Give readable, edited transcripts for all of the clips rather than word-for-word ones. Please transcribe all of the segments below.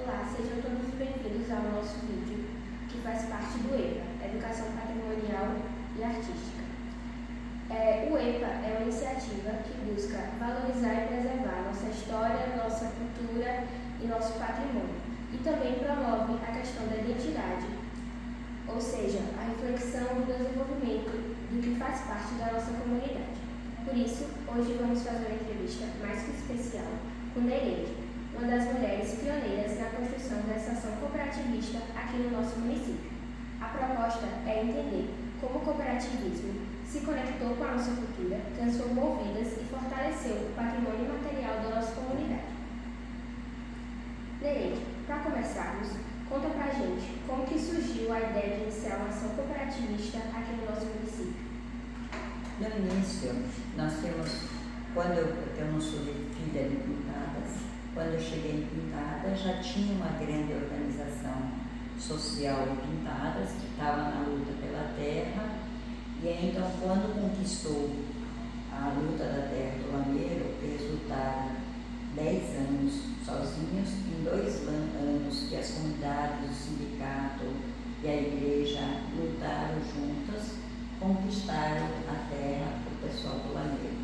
Olá, sejam todos bem-vindos ao nosso vídeo, que faz parte do EPA, Educação Patrimonial e Artística. O EPA é uma iniciativa que busca valorizar e preservar nossa história, nossa cultura e nosso patrimônio, e também promove a questão da identidade, ou seja, a reflexão do desenvolvimento do que faz parte da nossa comunidade. Por isso, hoje vamos fazer uma entrevista mais que especial com Nereide, uma das mulheres pioneiras na construção da estação cooperativista aqui no nosso município. A proposta é entender como o cooperativismo se conectou com a nossa cultura, transformou vidas e fortaleceu o patrimônio material da nossa comunidade. Nereide, para começarmos, conta pra gente como que surgiu a ideia de iniciar uma ação cooperativista aqui no nosso município. No início, nós temos, quando eu não sou filha de Pintadas, quando eu cheguei em Pintadas já tinha uma grande organização social em Pintadas que estava na luta pela terra, e aí, então quando conquistou a luta da terra do Lameiro, eles lutaram 10 anos sozinhos, em 2 anos que as comunidades, o sindicato e a igreja lutaram juntas, conquistaram a terra para o pessoal do Lameiro.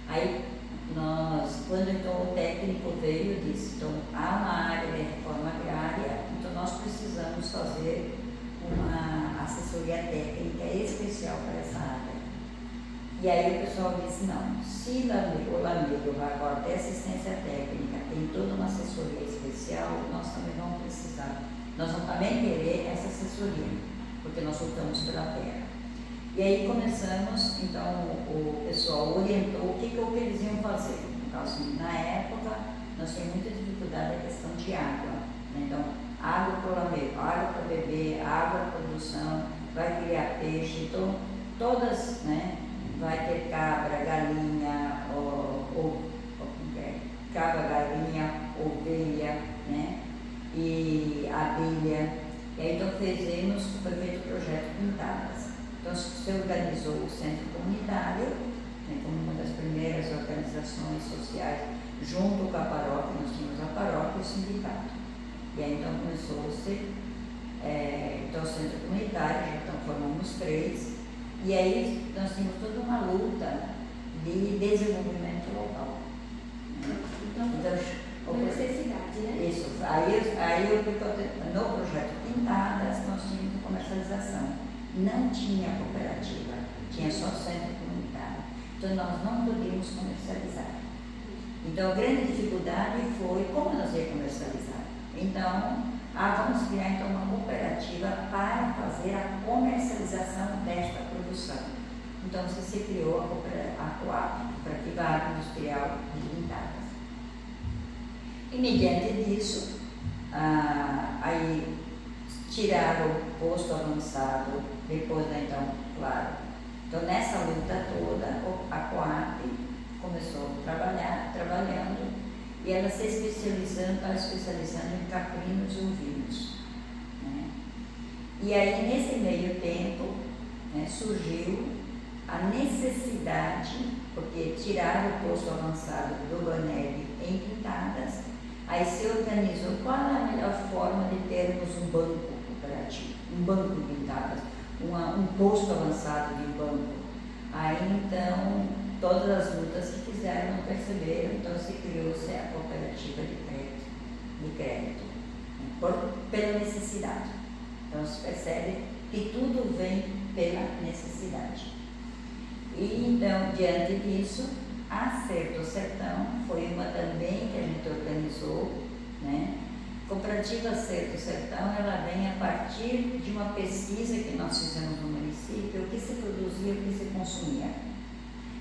Aí quando então o técnico veio e disse, então há uma área de reforma agrária, então nós precisamos fazer uma assessoria técnica especial para essa área. E aí o pessoal disse, não, se o Lameiro vai agora ter assistência técnica, tem toda uma assessoria especial, nós também vamos precisar. Nós vamos também querer essa assessoria, porque nós lutamos pela terra. E aí começamos, então o pessoal orientou o que eles iam fazer. No caso, na época, nós tínhamos muita dificuldade na questão de água, né? Então, água para o Lameiro, água para beber, água para produção, vai criar peixe, então todas, né? Vai ter cabra, galinha, cabra, galinha, ovelha, né? E abelha. E aí então foi feito o projeto Pintadas. Então se organizou o centro comunitário, né, como uma das primeiras organizações sociais, junto com a paróquia, nós tínhamos a paróquia e o sindicato. E aí então começou-se, então o centro comunitário, já então formamos 3, e aí nós tínhamos toda uma luta de desenvolvimento local. Então necessidade, né? Isso, aí no projeto Pintadas nós tínhamos comercialização. Não tinha cooperativa, tinha só centro comunitário. Então nós não podíamos comercializar. Então a grande dificuldade foi como nós íamos comercializar. Então, vamos criar então uma cooperativa para fazer a comercialização desta produção. Então se criou a COAP, Cooperativa Agroindustrial de Pintadas. E mediante disso, aí tiraram o posto avançado, depois, então, claro. Então, nessa luta toda, a COAP começou trabalhando, e ela se especializando em caprinos e ovinos, né? E aí, nesse meio tempo, né, surgiu a necessidade, porque tiraram o posto avançado do Banelli em Pintadas, aí se organizou qual é a melhor forma de termos um banco cooperativo, um banco de Pintadas, um posto avançado de banco. Aí então, todas as lutas que fizeram não perceberam, então se criou-se a cooperativa de crédito, pela necessidade. Então se percebe que tudo vem pela necessidade. E então, diante disso, a Ser do Sertão foi uma também que a gente organizou, né? Cooperativa Ser do Sertão, ela vem a partir de uma pesquisa que nós fizemos no município, o que se produzia, o que se consumia.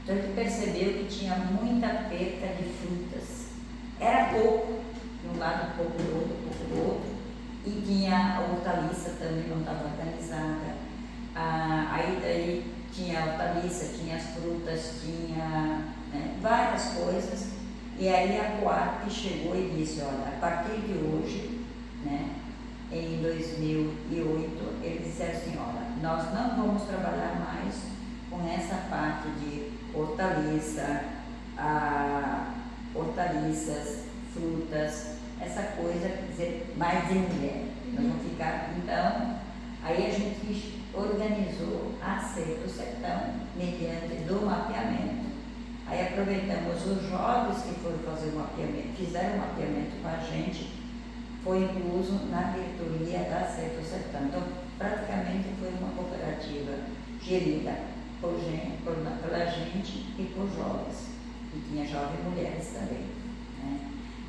Então a gente percebeu que tinha muita perca de frutas. Era pouco, de um lado pouco do outro, e tinha a hortaliça também não estava organizada. Aí daí tinha a hortaliça, tinha as frutas, tinha, né, várias coisas. E aí a COAP chegou e disse, olha, a partir de hoje, né, em 2008, eles disseram assim, olha, nós não vamos trabalhar mais com essa parte de hortaliças, frutas, essa coisa, quer dizer, mais de mulher. Nós vamos ficar, então, aí a gente organizou a Acerto Sertão mediante do mapeamento. Aí aproveitamos os jovens que foram fazer o mapeamento, fizeram o mapeamento com a gente, foi incluso na diretoria da Acerto Sertão. Então, praticamente foi uma cooperativa gerida pela gente e por jovens. E tinha jovens mulheres também. Né?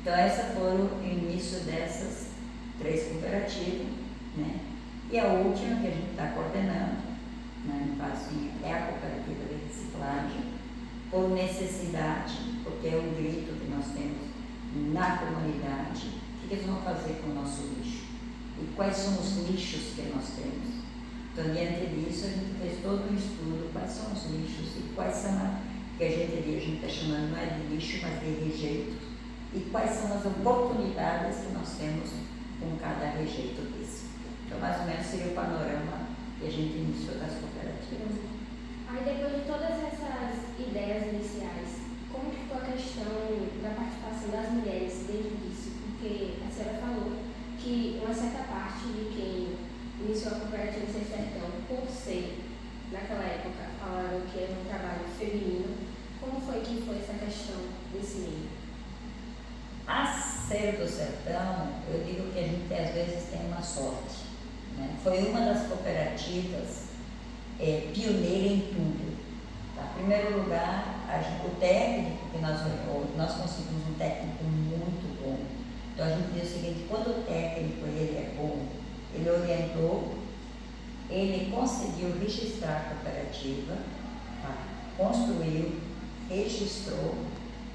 Então, esse foi o início dessas 3 cooperativas. Né? E a última que a gente está coordenando, né, no caso, é a cooperativa de reciclagem, por necessidade, porque é um grito que nós temos na comunidade. O que eles vão fazer com o nosso lixo? E quais são os lixos que nós temos? Então, diante disso, a gente fez todo um estudo, quais são os lixos e quais são, que a gente está chamando não é de lixo, mas de rejeitos, e quais são as oportunidades que nós temos com cada rejeito desse. Então, mais ou menos, seria o panorama que a gente iniciou das cooperativas. Aí, depois de todas essas ideias iniciais, como que ficou a questão da participação das mulheres dentro disso? Porque a senhora falou que uma certa parte de quem iniciou a cooperativa Ser Sertão, por ser, naquela época, falaram que era um trabalho feminino. Como foi que foi essa questão desse meio? A Acerto Sertão, eu digo que a gente às vezes tem uma sorte. Né? Foi uma das cooperativas pioneira em tudo. Tá? Em primeiro lugar, o técnico, que nós conseguimos um técnico muito bom. Então a gente diz o seguinte, quando o técnico ele é bom, ele orientou, ele conseguiu registrar a cooperativa, tá? Construiu, registrou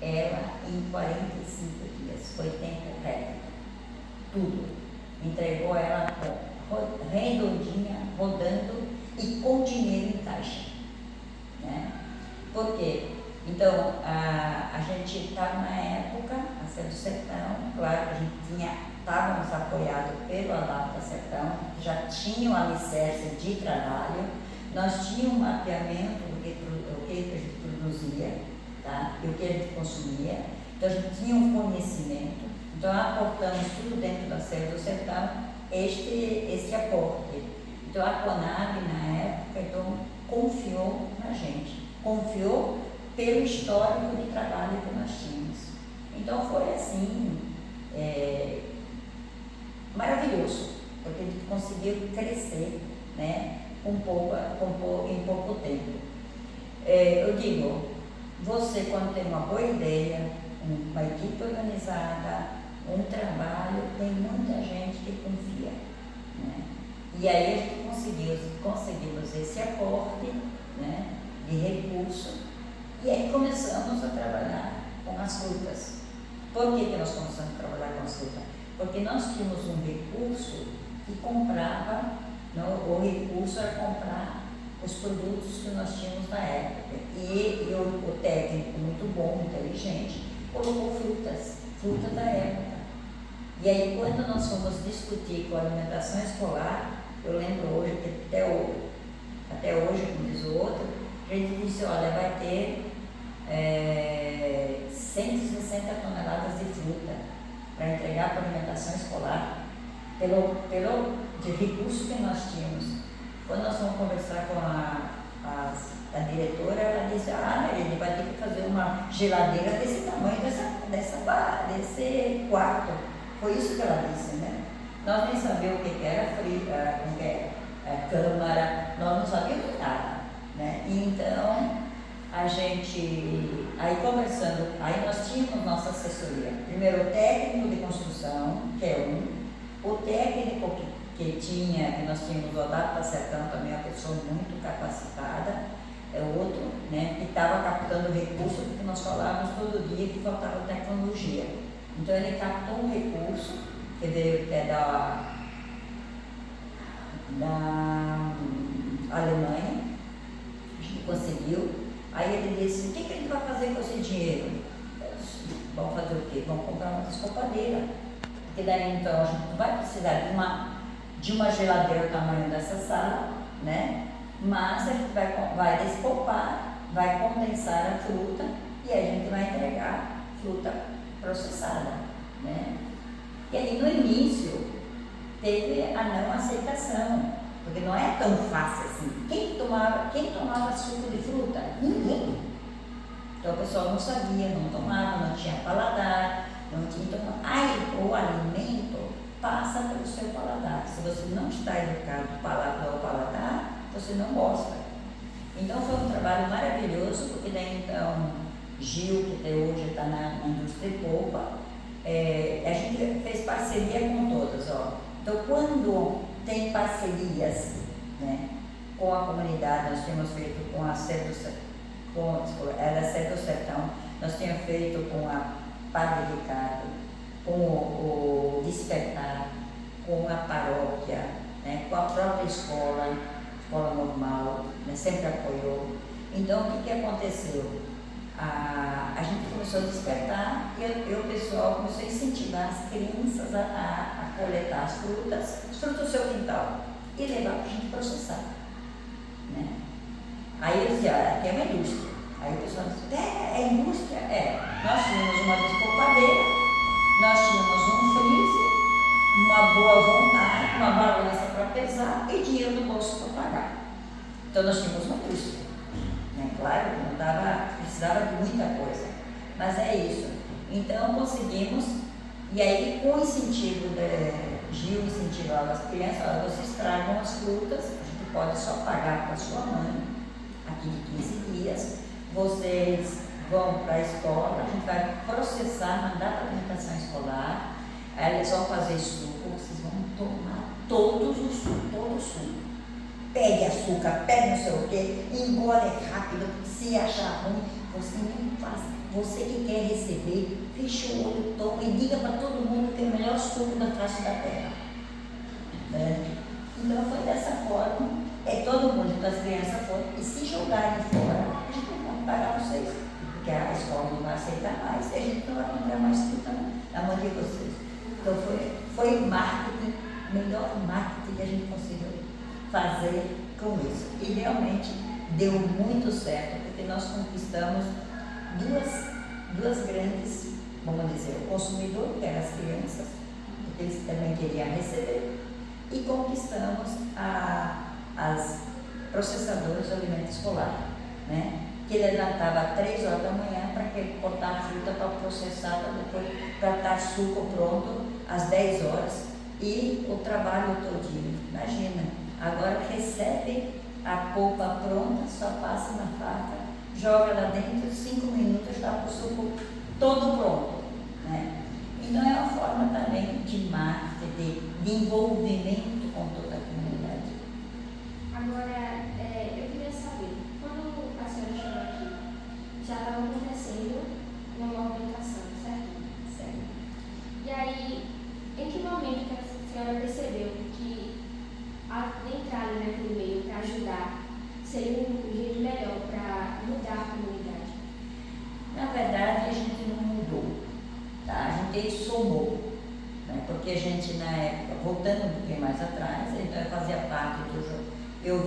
ela em 45 dias, foi tempo recorde, tudo. Entregou ela redondinha, rodando e com dinheiro em caixa. Né? Por quê? Então, a gente estava na época, a Acerto Sertão, claro, a gente estávamos apoiados pelo Adapta Sertão, já tinha o alicerce de trabalho, nós tínhamos um mapeamento do que a gente produzia, tá? E o que a gente consumia, então a gente tinha um conhecimento, então aportamos tudo dentro da Acerto Sertão, este aporte. Então a Conab, na época, então, confiou na gente, confiou pelo histórico de trabalho que nós tínhamos. Então foi assim, maravilhoso, porque a gente conseguiu crescer, né, em pouco tempo. Eu digo, você quando tem uma boa ideia, uma equipe organizada, um trabalho, tem muita gente que confia. Né? E aí a gente conseguimos esse aporte, né, de recurso. E aí começamos a trabalhar com as frutas. Por que nós começamos a trabalhar com as frutas? Porque nós tínhamos um recurso que comprava, o recurso era comprar os produtos que nós tínhamos na época. E o técnico muito bom, inteligente, colocou frutas da época. E aí quando nós fomos discutir com a alimentação escolar, eu lembro hoje que até hoje, como diz o outro, a gente disse, olha, vai ter 160 toneladas de fruta para entregar para a alimentação escolar, pelo de recurso que nós tínhamos. Quando nós fomos conversar com a diretora, ela disse, Marília, vai ter que fazer uma geladeira desse tamanho, desse quarto. Foi isso que ela disse, né? Nós nem sabíamos o que era câmara, nós não sabíamos nada, né? E então, a gente, aí conversando, aí nós tínhamos nossa assessoria. Primeiro o técnico de construção, que é o técnico que nós tínhamos o Adapta Sertão também, uma pessoa muito capacitada, é outro, né, que estava captando recurso, porque nós falávamos todo dia que faltava tecnologia. Então ele captou um recurso, que veio até da Alemanha, a gente conseguiu. Aí ele disse, o que a gente vai fazer com esse dinheiro? Vamos fazer o quê? Vamos comprar uma descopadeira. Porque daí então a gente não vai precisar de uma geladeira do tamanho dessa sala, né? Mas a gente vai despolpar, vai condensar a fruta e a gente vai entregar fruta processada, né? E aí no início teve a não aceitação, porque não é tão fácil assim. Quem tomava suco de fruta? Ninguém. Então o pessoal não sabia, não tomava, não tinha paladar, não tinha. Então, aí o alimento passa pelo seu paladar. Se você não está educado ao paladar, você não gosta. Então foi um trabalho maravilhoso, porque daí então Gil, que até hoje está na indústria de polpa, a gente fez parceria com todas. Ó. Então quando tem parcerias, né, com a comunidade, nós tínhamos feito com a Sede do Sertão, nós tínhamos feito com a Padre Ricardo, com o Despertar, com a paróquia, né, com a própria escola normal, né, sempre apoiou. Então o que aconteceu? A gente começou a despertar e o pessoal começou a incentivar as crianças a coletar as frutas do seu quintal e levar para a gente processar. Né? Aí eu dizia, aqui é uma indústria. Aí o pessoal disse, é indústria? É. Nós tínhamos uma despolpadeira, nós tínhamos um freezer, uma boa vontade, uma balança para pesar e dinheiro no bolso para pagar. Então nós tínhamos uma indústria. Né? Claro que não precisava de muita coisa, mas é isso. Então conseguimos, e aí com o incentivo Gil incentivava as crianças, olha, vocês tragam as frutas, a gente pode só pagar para a sua mãe, aqui de 15 dias, vocês vão para a escola, a gente vai processar, mandar para a alimentação escolar, aí eles vão fazer suco, vocês vão tomar todo o suco. Pegue açúcar, pegue não sei o quê, engole rápido, se achar ruim, você nem faz. Você que quer receber, fecha o olho, toma e diga para todo mundo que é o melhor suco da face da terra. Né? Então foi dessa forma, todo mundo, então as crianças foram, e se jogarem fora, a gente não vai pagar vocês, porque a escola não vai aceitar mais, e a gente não vai comprar mais fruta na mão de vocês. Então foi o marketing, o melhor marketing que a gente conseguiu fazer com isso. E realmente deu muito certo, porque nós conquistamos duas grandes, vamos dizer, o consumidor, que eram as crianças, porque eles também queriam receber, e conquistamos as processadoras de alimento escolar, né? Que levantava às 3 horas da manhã para cortar a fruta para processar, para depois para estar suco pronto às 10 horas, e o trabalho todinho. Imagina, agora recebe a polpa pronta, só passa na faca, joga lá dentro, 5 minutos está com o suco todo pronto. Né? Então é uma forma também de marketing, de envolvimento com toda a comunidade. Agora, eu queria saber, quando a senhora chegou aqui, já estava acontecendo uma movimentação, certo? Certo. E aí, em que momento que a senhora percebeu que entrar ali naquele meio para ajudar seria um jeito melhor para mudar a comunidade? Na verdade, a gente não mudou, tá? A gente somou, né? Porque a gente, na época, voltando um pouquinho mais atrás, então eu fazia parte eu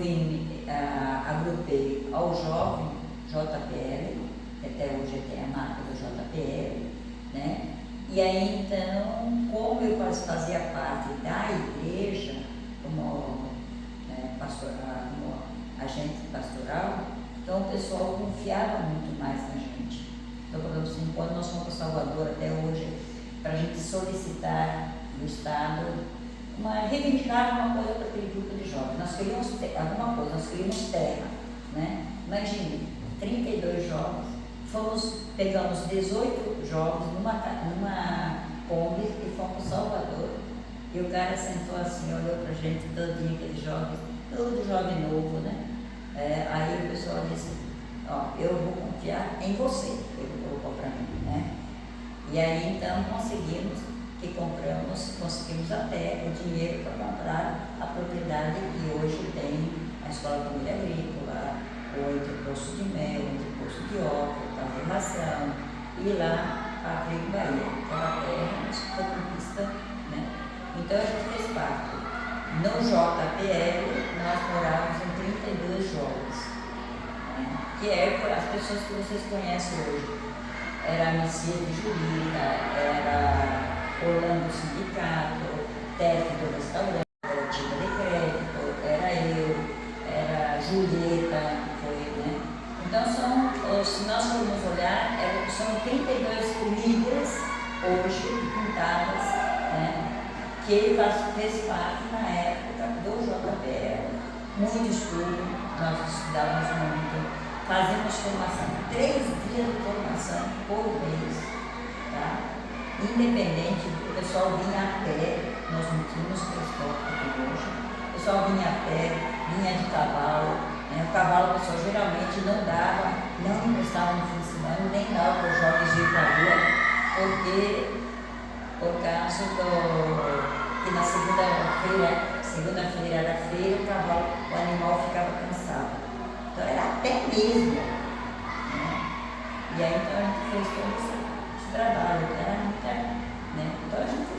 agrupei ao jovem JPL, que até hoje tem a marca do JPL, né? E aí, então, como eu fazia parte da igreja, como agente pastoral, então o pessoal confiava muito mais na gente. Então, por exemplo, assim, quando nós fomos para Salvador até hoje, para a gente solicitar do Estado, reivindicar alguma coisa para aquele grupo de jovens. Nós queríamos alguma coisa, nós queríamos terra. Né? Imagine, 32 jovens, pegamos 18 jovens numa Kombi e fomos para Salvador. E o cara sentou assim, olhou para a gente, todinho, aqueles jovens, todo jovem novo, né? Aí o pessoal disse, ó, eu vou confiar em você, ele colocou para mim, né? E aí então conseguimos até o dinheiro para comprar a propriedade que hoje tem a Escola Família Agrícola, o entreposto de mel, o entreposto de óculos, fazer ração, e lá a Trigo Bahia, aquela terra, mas foi conquista, né? Então a gente fez parte. No JPL, nós morávamos em 32 jovens, né? Que é as pessoas que vocês conhecem hoje. Era a Messias de Jurita, era Orlando do sindicato, Teto do restaurante, cooperativa de crédito, era eu, era a Julieta, que foi, né? Então, se nós formos olhar, são 32 líderes hoje pintadas, né? Que fez parte na época do JPL. Muito estudo, nós estudávamos muito, fazemos formação, 3 dias de formação por mês, tá? Independente, o pessoal vinha a pé, nós não tínhamos transporte aqui hoje, o pessoal vinha a pé, vinha de cavalo, né? O cavalo, o pessoal geralmente não emprestava no fim de semana, nem dava para os jovens ir para a rua, por causa que na segunda-feira era feira, o animal ficava cansado. Então era a pé mesmo, né? E aí então a gente fez todo esse trabalho, era muita, né? Então a gente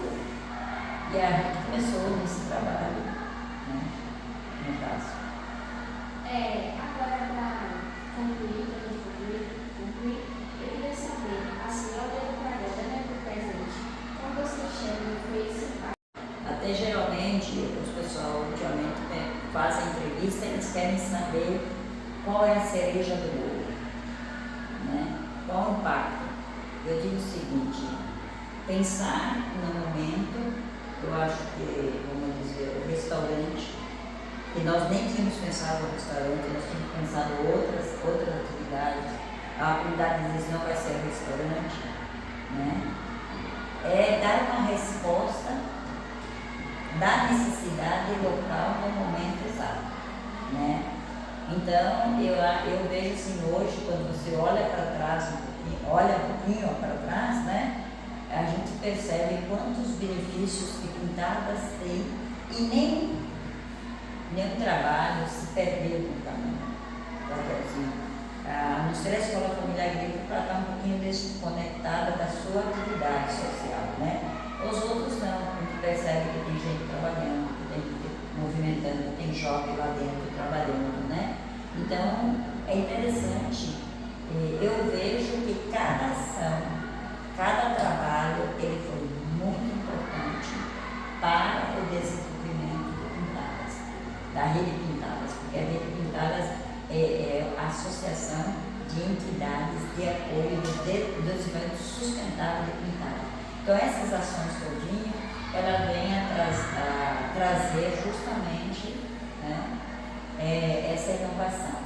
começou nesse trabalho, né? No caso. Agora para concluir, eu queria saber, assim, olhando para agora, né, para o presente, como você enxerga foi esse impacto? Até geralmente, os pessoal ultimamente fazem entrevista, eles querem saber qual é a cereja do bolo, né? Qual o impacto? Eu digo o seguinte, pensar no momento, eu acho que, vamos dizer, o restaurante, que nós nem tínhamos pensado no restaurante, nós tínhamos pensado outras atividades, a atividade diz não vai ser restaurante, né? É dar uma resposta da necessidade local no momento exato, né? Então, eu vejo assim, hoje, quando você olha para trás olha um pouquinho para trás, né? A gente percebe quantos benefícios que pintadas têm e nenhum trabalho se perdeu no caminho. Porque assim, a não ser a escola familiar agrícola para estar um pouquinho desconectada da sua atividade social, né? Os outros não, a gente percebe que tem gente trabalhando, que tem gente movimentando, que tem jovem lá dentro trabalhando, né? Então, é interessante, eu vejo que cada ação, cada trabalho, ele foi muito importante para o desenvolvimento do Pintadas, da Rede Pintadas, porque a Rede Pintadas é a associação de entidades de apoio do desenvolvimento sustentável de Pintadas. Então, essas ações todinhas, ela vem a trazer justamente, né, essa inovação.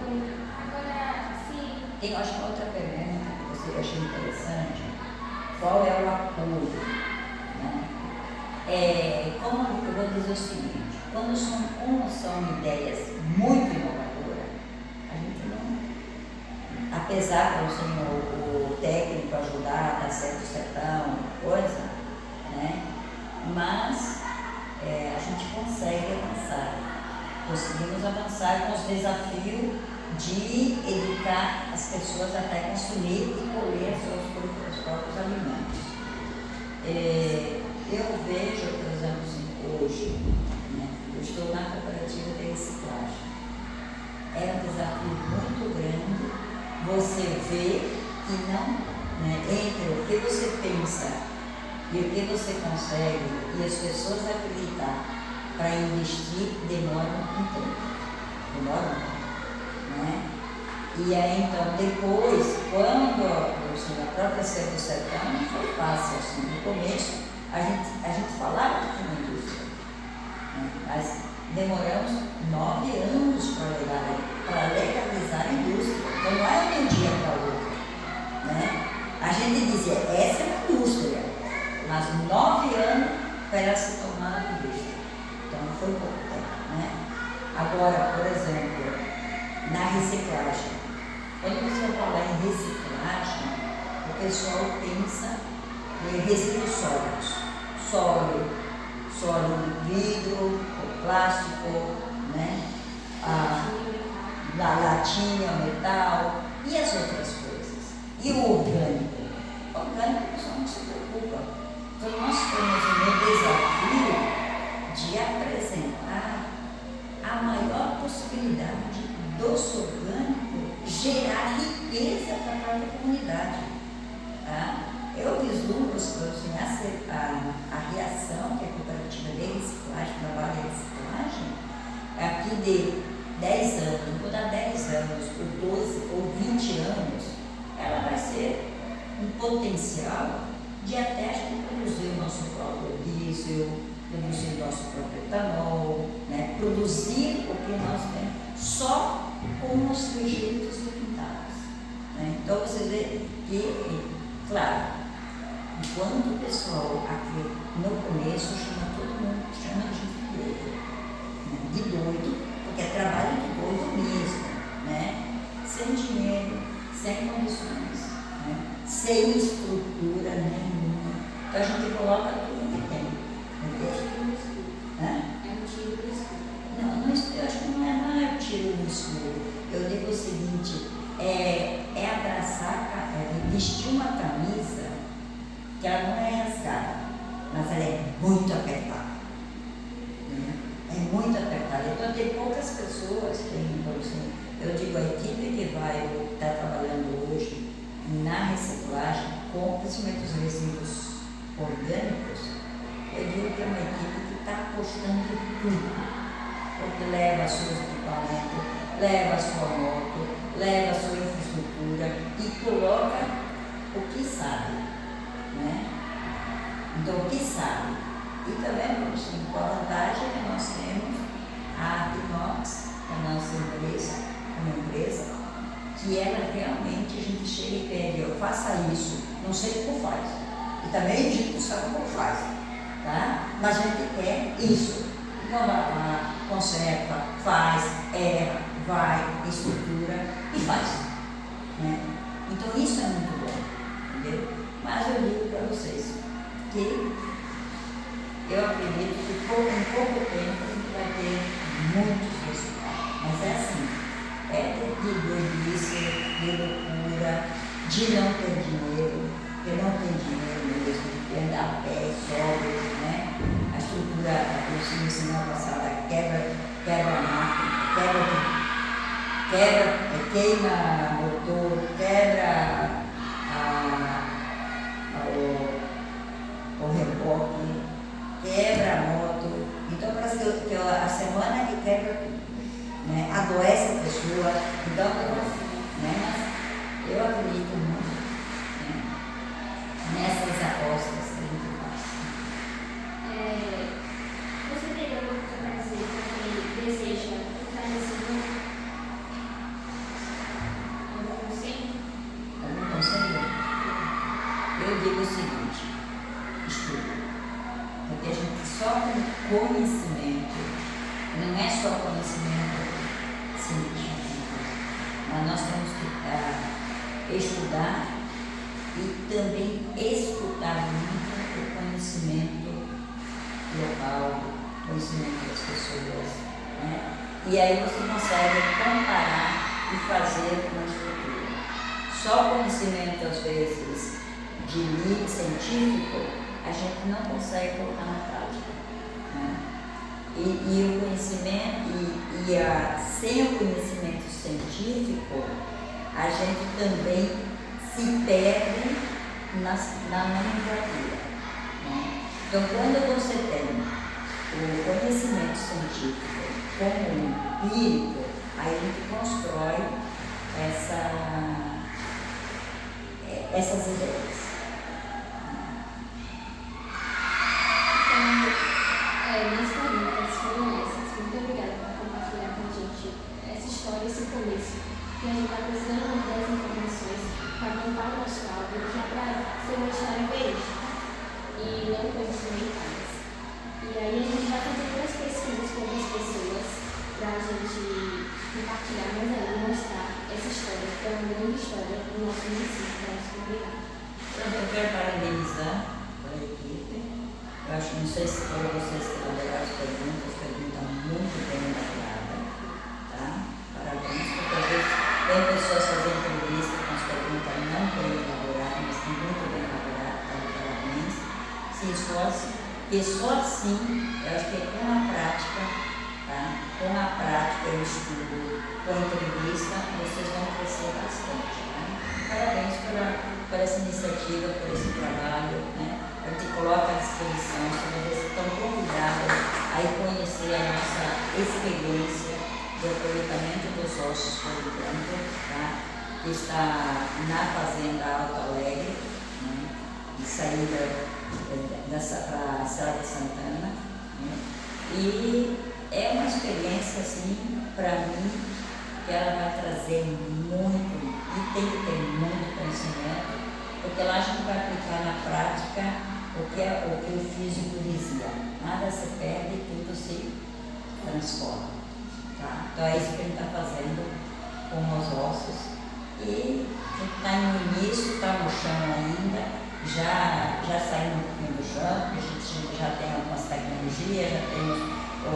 Agora, sim. Tem, acho que uma outra pergunta que você achou interessante, qual é o apoio? Né? Eu vou dizer o seguinte, como são ideias muito inovadoras, a gente não, apesar de você o técnico ajudar, dar certo sertão, coisa, né? Mas a gente consegue avançar. Conseguimos avançar com os desafios de educar as pessoas até consumir e colher seus próprios alimentos. Eu vejo, por exemplo, assim, hoje, né, eu estou na cooperativa de reciclagem. É um desafio muito grande você ver que não, né, entre o que você pensa e o que você consegue e as pessoas acreditar para investir demora um tempo. Né? E aí então depois, quando a própria Ser do Sertão não foi fácil assim, no começo a gente falava que tinha uma indústria, né? Mas demoramos 9 anos para legalizar a indústria, então não é de um dia para o outro, né? A gente dizia, essa é uma indústria, mas 9 anos para ela se tornar uma indústria, então não foi pouco tempo, né? Agora, por exemplo, na reciclagem, quando você fala em reciclagem, o pessoal pensa em resíduos sólidos, sólido vidro, o plástico, né? A latinha, o metal e as outras coisas. E o orgânico? O orgânico o pessoal não se preocupa. Então nós temos um desafio de apresentar a maior possibilidade doce orgânico gerar riqueza para a própria comunidade. Tá? Eu vislumbro de 10 anos, vou dar 10 anos, ou 12, ou 20 anos, ela vai ser um potencial de até a gente produzir o nosso próprio diesel, produzir o nosso próprio etanol, né? Produzir o que nós temos só com os rejeitos repintados. Né? Então você vê que, claro, enquanto o pessoal aqui no começo chama todo mundo, chama a gente de doido, né? De doido, porque é trabalho de doido mesmo, né? Sem dinheiro, sem condições, né? Sem estrutura nenhuma. Então a gente coloca tudo que tem. É um tiro no escuro. Não, eu acho que não é tiro no escuro. Eu digo o seguinte, é abraçar, vestir uma camisa que ela não é rasgada, mas ela é muito apertada. Né? É muito apertada. Então tem poucas pessoas que tem, eu digo, a equipe que vai estar trabalhando hoje na reciclagem, com principalmente os resíduos orgânicos, eu digo que é uma equipe que está apostando em tudo. Porque leva seus equipamentos, leva a sua moto, leva a sua infraestrutura e coloca o que sabe, né? Então, o que sabe. E também, com a vantagem que nós temos a Inox, a nossa empresa, uma empresa, que ela realmente, a gente chega e pede, ó, faça isso, não sei como faz. E também a gente não sabe como faz, tá? Mas a gente quer isso. Então, lá, conserta, faz, erra, vai, estrutura e faz. Né? Então isso é muito bom, entendeu? Mas eu digo para vocês que eu acredito que em pouco tempo a gente vai ter muitos resultados. Mas é assim, é de doidice, de loucura, de não ter dinheiro, de não ter dinheiro mesmo, de andar a pé, sobe, né? A estrutura, eu ensinou a passada, quebra a máquina, queima motor, quebra o reboque, quebra a moto. Então parece que a semana que quebra tudo, né? Adoece a pessoa, então né? Eu acredito muito, né? Nessas apostas que a gente faz. Você teria alguma coisa para dizer para quem deseja entrar nesse mundo? Algum conselho? Algum conselho? Eu digo o seguinte, estudo. Porque a gente só com conhecimento, não é só conhecimento científico, mas nós temos que estudar e também escutar muito o conhecimento local, conhecimento das pessoas, né? E aí você consegue comparar e fazer uma estrutura. Só conhecimento, às vezes, de nível científico, a gente não consegue colocar na prática, né? E o conhecimento, sem o conhecimento científico, a gente também se perde na nomenclatura, né? Então, quando você tem o conhecimento científico como empírico, aí a gente constrói essas ideias. Então, minhas perguntas foram essas. Muito obrigada por compartilhar com a gente essa história, esse começo. Que a gente está precisando das informações para montar o nosso álbum, que é para ser uma história verídica e não coisas inventadas. E aí a gente vai fazer duas pesquisas com outras pessoas para a gente compartilhar mais ainda, mostrar essa história, que é uma grande história do nosso município, da nossa comunidade. Eu quero parabenizar a equipe. Eu acho, não sei se foram vocês que elaboraram as perguntas muito bem elaboradas, tá? Parabéns, porque às vezes tem pessoas fazendo entrevista com as perguntas não bem elaboradas, mas tem muito bem elaboradas, tá? Parabéns. Sim, só assim, eu acho que é com a prática, tá? Com a prática, o estudo, com a entrevista, vocês vão crescer bastante, tá? Parabéns por essa iniciativa, por esse trabalho, né? A gente coloca à disposição, se vocês estão convidados a ir conhecer a nossa experiência, do aproveitamento dos ossos, por exemplo, tá? Que está na Fazenda Alto Alegre, né? De saída para a Serra de Santana, né? E é uma experiência, assim, para mim, que ela vai trazer muito, e tem que ter muito conhecimento, porque lá a gente vai aplicar na prática o que o físico dizia: nada se perde, tudo se transforma. Tá? Então é isso que a gente está fazendo com os ossos. E a gente está no início, está no chão ainda, já saímos um pouquinho do chão, porque a gente já tem algumas tecnologias, já temos o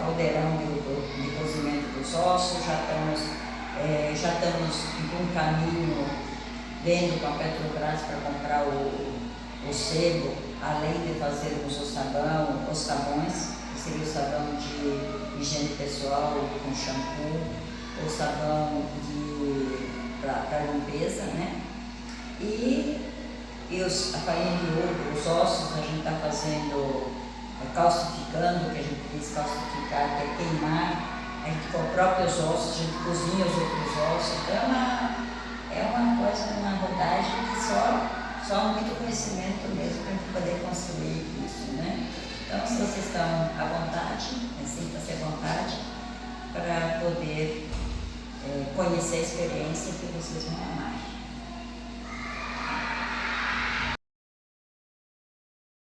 caldeirão de cozimento dos ossos, já estamos em um caminho vendo com a Petrobras para comprar o sebo, além de fazermos os sabões, que seria o sabão de higiene pessoal com shampoo, o sabão para limpeza, né? E a farinha de ovo, os ossos, a gente está fazendo, calcificando, que a gente diz calcificar, que é queimar. A gente com os próprios ossos, a gente cozinha os outros ossos. Então é uma coisa, uma rodagem que só muito conhecimento mesmo para a gente poder construir isso, né? Então, se vocês estão à vontade, sinta-se à vontade para poder conhecer a experiência que vocês vão amar.